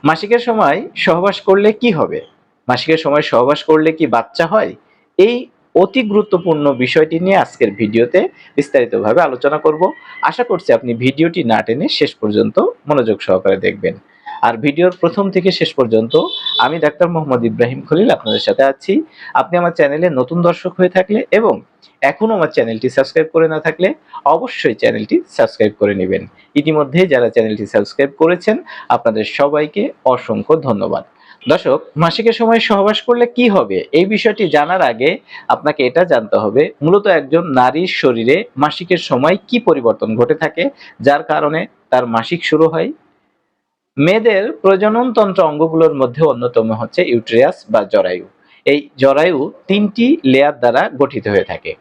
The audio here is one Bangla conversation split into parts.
মাসিকের সময় সহবাস করলে কি হবে? মাসিকের সময় সহবাস করলে কি বাচ্চা হয়? এই অতি গুরুত্বপূর্ণ বিষয়টি নিয়ে আজকের ভিডিওতে বিস্তারিতভাবে আলোচনা করব। আশা করছি আপনি ভিডিওটি না টেনে শেষ পর্যন্ত মনোযোগ সহকারে দেখবেন। আর ভিডিওর প্রথম থেকে শেষ পর্যন্ত আমি ডাক্তার মোহাম্মদ ইব্রাহিম খলিল আপনাদের সাথে আছি। আপনি আমার চ্যানেলে নতুন দর্শক হয়ে থাকলে এবং এখনো আমার চ্যানেলটি সাবস্ক্রাইব করে না থাকলে অবশ্যই চ্যানেলটি সাবস্ক্রাইব করে নেবেন। ইতিমধ্যে যারা চ্যানেলটি সাবস্ক্রাইব করেছেন আপনাদের সবাইকে অসংখ্য ধন্যবাদ। দর্শক, মাসিকের সময় সহবাস করলে কি হবে এই বিষয়টি জানার আগে আপনাকে এটা জানতে হবে মূলত একজন নারীর শরীরে মাসিকের সময় কি পরিবর্তন ঘটে থাকে যার কারণে তার মাসিক শুরু হয়। মেয়েদের প্রজনন তন্ত্র অঙ্গগুলোর মধ্যে অন্যতম হচ্ছে ইউটেরাস বা জরায়ু। এই জরায়ু 3টি লেয়ার দ্বারা গঠিত হয়ে থাকে।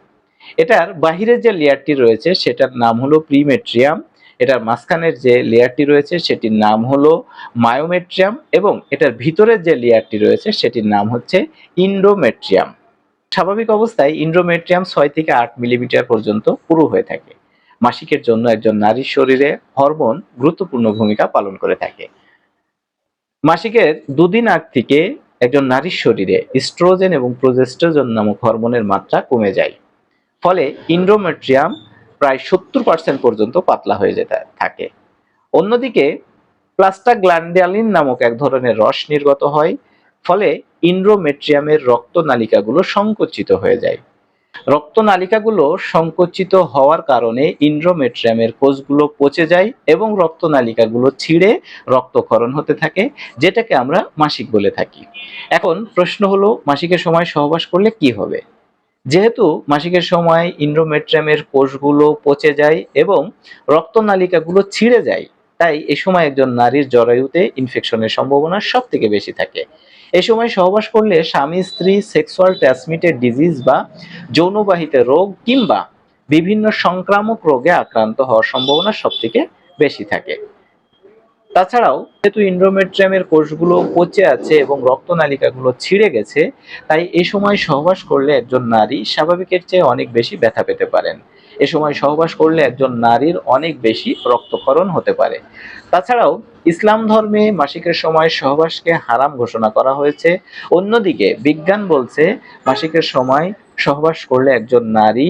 এটার বাহিরের যে লেয়ারটি রয়েছে সেটার নাম হলো প্রিমেট্রিয়াম, এটার মাঝখানের যে লেয়ারটি রয়েছে সেটির নাম হলো মায়োমেট্রিয়াম এবং এটার ভিতরের যে লেয়ারটি রয়েছে সেটির নাম হচ্ছে ইন্ডোমেট্রিয়াম। স্বাভাবিক অবস্থায় ইন্ডোমেট্রিয়াম 6 থেকে 8 মিলিমিটার পর্যন্ত পুরু হয়ে থাকে। মাসিকের জন্য একজন নারীর শরীরে হরমোন গুরুত্বপূর্ণ ভূমিকা পালন করে থাকে। মাসিকের দুদিন আগ থেকে একজন নারীর শরীরে ইস্ট্রোজেন এবং প্রোজেস্টেরন নামক হরমোনের মাত্রা কমে যায়। ফলে ইন্ডোমেট্রিয়াম প্রায় 70% পর্যন্ত পাতলা হয়ে যেতে থাকে। অন্যদিকে প্লাস্টাগ্ল্যান্ডালিন নামক এক ধরনের রস নির্গত হয়, ফলে ইন্ডোমেট্রিয়ামের রক্তনালিকাগুলো সংকুচিত হয়ে যায়। রক্তনালিকাগুলো সংকুচিত হওয়ার কারণে ইন্ডোমেট্রিয়ামের কোষগুলো পচে যায় এবং রক্তনালিকাগুলো ছিঁড়ে রক্তক্ষরণ হতে থাকে, যেটাকে আমরা মাসিক বলে থাকি। এখন প্রশ্ন হলো, মাসিকের সময় সহবাস করলে কি হবে? যেহেতু মাসিকের সময় ইন্ডোমেট্রিয়ামের কোষগুলো পচে যায় এবং রক্তনালিকাগুলো ছিঁড়ে যায়, তাই এ সময় একজন নারীর জরায়ুতে ইনফেকশনের সম্ভাবনা সব থেকে বেশি থাকে। এ সময় সহবাস করলে স্বামী স্ত্রী সেক্সুয়াল ট্রান্সমিটেড ডিজিজ বা যৌনবাহিত রোগ কিংবা বিভিন্ন সংক্রামক রোগে আক্রান্ত হওয়ার সম্ভাবনা সব থেকে বেশি থাকে। তাছাড়াও যেহেতু ইন্ডোমেট্রিয়ামের কোষগুলো পচে আছে এবং রক্তনালিকাগুলো ছিঁড়ে গেছে, তাই এই সময় সহবাস করলে একজন নারী স্বাভাবিকের চেয়ে অনেক বেশি ব্যথা পেতে পারেন। এ সময় সহবাস করলে একজন নারীর অনেক বেশি রক্তক্ষরণ হতে পারে। তাছাড়াও ইসলাম ধর্মে মাসিকের সময় সহবাসকে হারাম ঘোষণা করা হয়েছে। অন্যদিকে বিজ্ঞান বলছে মাসিকের সময় সহবাস করলে একজন নারী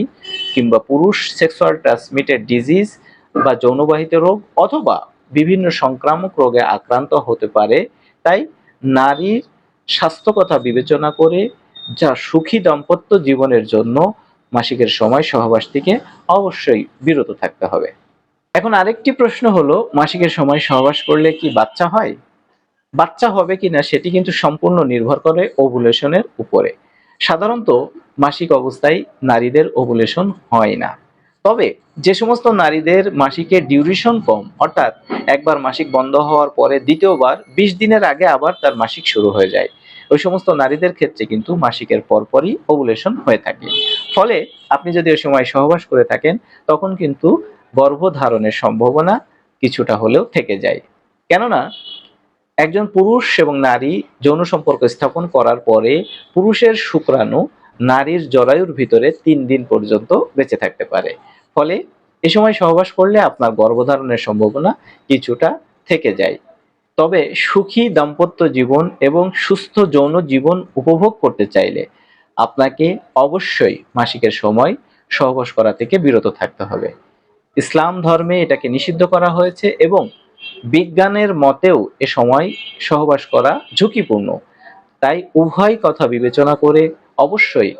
কিংবা পুরুষ সেক্সুয়াল ট্রান্সমিটেড ডিজিজ বা যৌনবাহিত রোগ অথবা বিভিন্ন সংক্রামক রোগে আক্রান্ত হতে পারে। তাই নারীর স্বাস্থ্য কথা বিবেচনা করে যা সুখী দাম্পত্য জীবনের জন্য মাসিকের সময় সহবাস থেকে অবশ্যই বিরত থাকতে হবে। এখন আরেকটি প্রশ্ন হলো, মাসিকের সময় সহবাস করলে কি বাচ্চা হয়? বাচ্চা হবে কিনা সেটি কিন্তু সম্পূর্ণ নির্ভর করে ওভুলেশনের উপরে। সাধারণত মাসিক অবস্থায় নারীদের ওভুলেশন হয় না। তবে যে সমস্ত নারীদের মাসিকের ডিউরেশন কম, অর্থাৎ একবার মাসিক বন্ধ হওয়ার পরে দ্বিতীয়বার 20 দিনের আগে আবার তার মাসিক শুরু হয়ে যায়, ওই সমস্ত নারীদের ক্ষেত্রে কিন্তু মাসিকের পরপরই ওভুলেশন হয়ে থাকে। ফলে আপনি যদি ওই সময় সহবাস করে থাকেন তখন কিন্তু গর্ভধারণের সম্ভাবনা কিছুটা হলেও থেকে যায়। কেননা একজন পুরুষ এবং নারী যৌন সম্পর্ক স্থাপন করার পরে পুরুষের শুক্রাণু নারীর জরায়ুর ভিতরে 3 দিন পর্যন্ত বেঁচে থাকতে পারে। ফলে এ সময় সহবাস করলে আপনার গর্ভধারণের সম্ভাবনা কিছুটা থেকে যায়। তবে সুখী দাম্পত্য জীবন এবং সুস্থ যৌন জীবন উপভোগ করতে চাইলে আপনাকে অবশ্যই মাসিকের সময় সহবাস করা থেকে বিরত থাকতে হবে। ইসলাম ধর্মে এটাকে নিষিদ্ধ করা হয়েছে এবং বিজ্ঞানের মতেও এ সময় সহবাস করা ঝুঁকিপূর্ণ। তাই উভয় কথা বিবেচনা করে অবশ্যই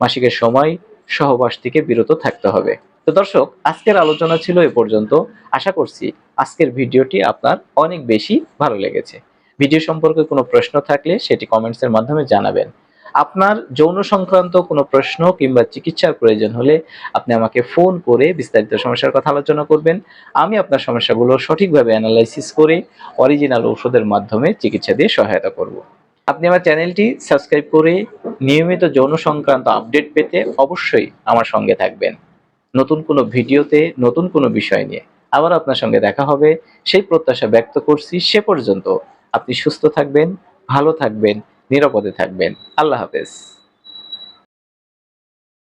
মাসিকের সময় সহবাস থেকে বিরত থাকতে হবে। তো দর্শক, আজকের আলোচনা ছিল এ পর্যন্ত। আশা করছি আজকের ভিডিওটি আপনার অনেক বেশি ভালো লেগেছে। ভিডিও সম্পর্কে কোনো প্রশ্ন থাকলে সেটি কমেন্টসের মাধ্যমে জানাবেন। আপনার যৌন সংক্রান্ত কোনো প্রশ্ন কিংবা চিকিৎসার প্রয়োজন হলে আপনি আমাকে ফোন করে বিস্তারিত সমস্যার কথা আলোচনা করবেন। আমি আপনার সমস্যাগুলো সঠিকভাবে অ্যানালাইসিস করে অরিজিনাল ঔষধের মাধ্যমে চিকিৎসা দিয়ে সহায়তা করব। আপনি আমার চ্যানেলটি সাবস্ক্রাইব করে নিয়মিত যৌন সংক্রান্ত আপডেট পেতে অবশ্যই আমার সঙ্গে থাকবেন। নতুন কোনো ভিডিওতে নতুন কোনো বিষয় নিয়ে আবার আপনার সঙ্গে দেখা হবে সেই প্রত্যাশা ব্যক্ত করছি। সে পর্যন্ত আপনি সুস্থ থাকবেন, ভালো থাকবেন, নিরাপদে থাকবেন। আল্লাহ হাফেজ।